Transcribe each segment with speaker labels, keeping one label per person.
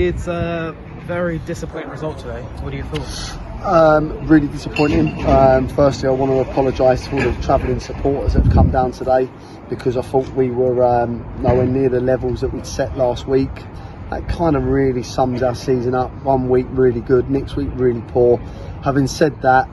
Speaker 1: it's a very disappointing result today. What do you feel?
Speaker 2: Really disappointing. Firstly, I want to apologise to all the travelling supporters that have come down today, because I thought we were nowhere near the levels that we'd set last week. That kind of really sums our season up. 1 week really good, next week really poor. Having said that,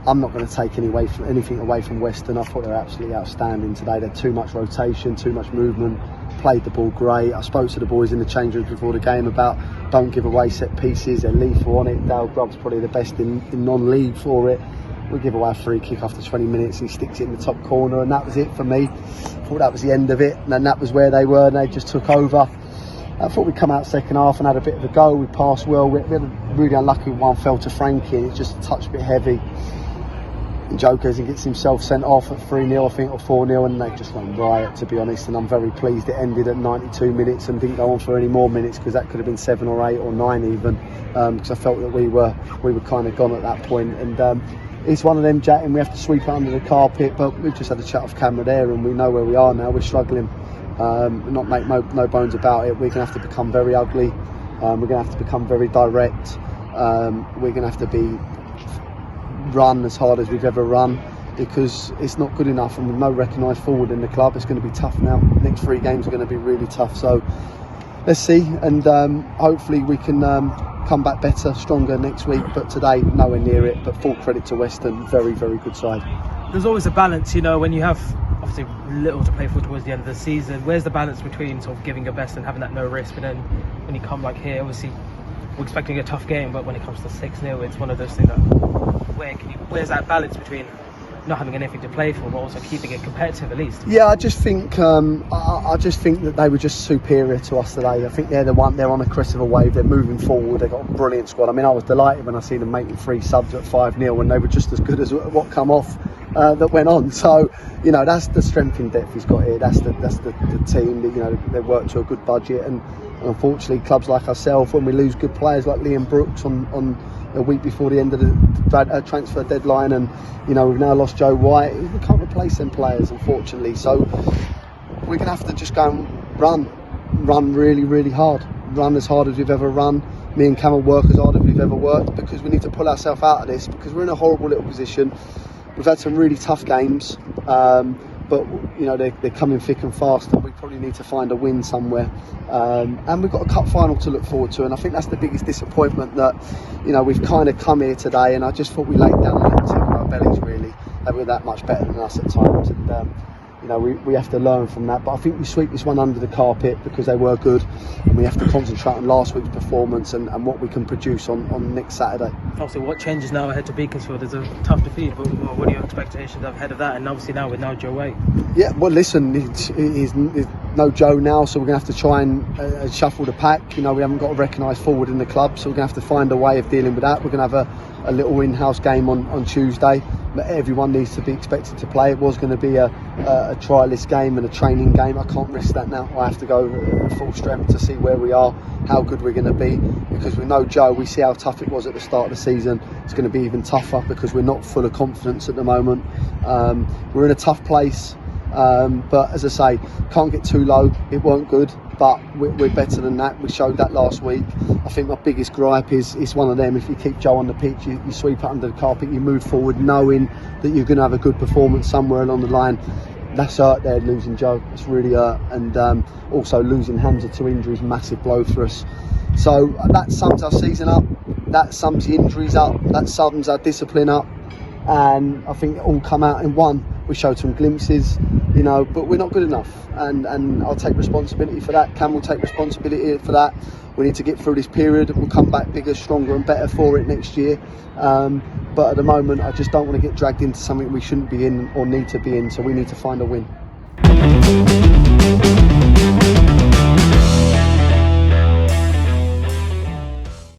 Speaker 2: I'm not going to take anything away from Weston. I thought they were absolutely outstanding today. They had too much rotation, too much movement, played the ball great. I spoke to the boys in the change room before the game about don't give away set pieces. They're lethal on it. Dale Grubb's probably the best in non-league for it. We give away a free kick after 20 minutes. He sticks it in the top corner, and that was it for me. I thought that was the end of it, and then that was where they were, and they just took over. I thought we'd come out second half and had a bit of a go. We passed well. We had a really unlucky one, fell to Frankie, and it's just a touch bit heavy. And Joe goes and gets himself sent off at 3-0, I think, or 4-0, and they just went riot, to be honest. And I'm very pleased it ended at 92 minutes and didn't go on for any more minutes, because that could have been 7 or 8 or 9 even, because I felt that we were kind of gone at that point. And it's one of them, Jatin, we have to sweep it under the carpet, but we've just had a chat off camera there, and we know where we are now. We're struggling. Not make no bones about it. We're going to have to become very ugly. We're going to have to become very direct. We're going to have to run as hard as we've ever run, because it's not good enough, and with no recognised forward in the club, it's going to be tough now. The next 3 games are going to be really tough, so let's see, and hopefully we can come back better, stronger next week. But today, nowhere near it. But full credit to Weston, very, very good side.
Speaker 1: There's always a balance, when you have obviously little to play for towards the end of the season. Where's the balance between sort of giving your best and having that no risk, and then when you come like here, obviously we're expecting a tough game, but when it comes to 6-0, it's one of those things that where's that balance between not having anything to play for, but also keeping it competitive at least? Yeah,
Speaker 2: I just think that they were just superior to us today. I think they're on a crest of a wave. They're moving forward. They've got a brilliant squad. I mean, I was delighted when I seen them making 3 subs at 5-0, and they were just as good as what come off that went on. So that's the strength in depth he's got here. That's the team that they work to a good budget, and unfortunately clubs like ourselves, when we lose good players like Liam Brooks on a week before the end of the transfer deadline, and we've now lost Joe White, we can't replace them players, unfortunately. So we're going to have to just go and run really, really hard, run as hard as we've ever run. Me and Cam will work as hard as we've ever worked, because we need to pull ourselves out of this, because we're in a horrible little position. We've had some really tough games, but they're coming thick and fast, and we probably need to find a win somewhere. And we've got a cup final to look forward to, and I think that's the biggest disappointment, that we've kind of come here today, and I just thought we laid down a little tip on our bellies, really. They were that much better than us at times, and we have to learn from that. But I think we sweep this one under the carpet, because they were good, and we have to concentrate on last week's performance and what we can produce on next Saturday.
Speaker 1: Obviously, what changes now ahead to Beaconsfield is a tough defeat, but what are your expectations ahead of that? And obviously now with Joe White. Yeah,
Speaker 2: well, listen, it's no Joe now, so we're going to have to try and shuffle the pack. We haven't got a recognised forward in the club, so we're going to have to find a way of dealing with that. We're going to have a little in-house game on Tuesday, but everyone needs to be expected to play. It was going to be a trialist game and a training game. I can't risk that now. I have to go at full strength to see where we are, how good we're going to be, because we know Joe, we see how tough it was at the start of the season. It's going to be even tougher, because we're not full of confidence at the moment. We're in a tough place, but as I say, can't get too low. It weren't good, but we're better than that. We showed that last week. I think my biggest gripe is one of them. If you keep Joe on the pitch, you sweep it under the carpet, you move forward knowing that you're going to have a good performance somewhere along the line. That's hurt there, losing Joe. It's really hurt. And also losing Hamza to injury is a massive blow for us. So that sums our season up. That sums the injuries up. That sums our discipline up. And I think it all come out in one. We showed some glimpses, but we're not good enough. And I'll take responsibility for that. Cam will take responsibility for that. We need to get through this period. We'll come back bigger, stronger and better for it next year. But at the moment, I just don't want to get dragged into something we shouldn't be in or need to be in. So we need to find a win.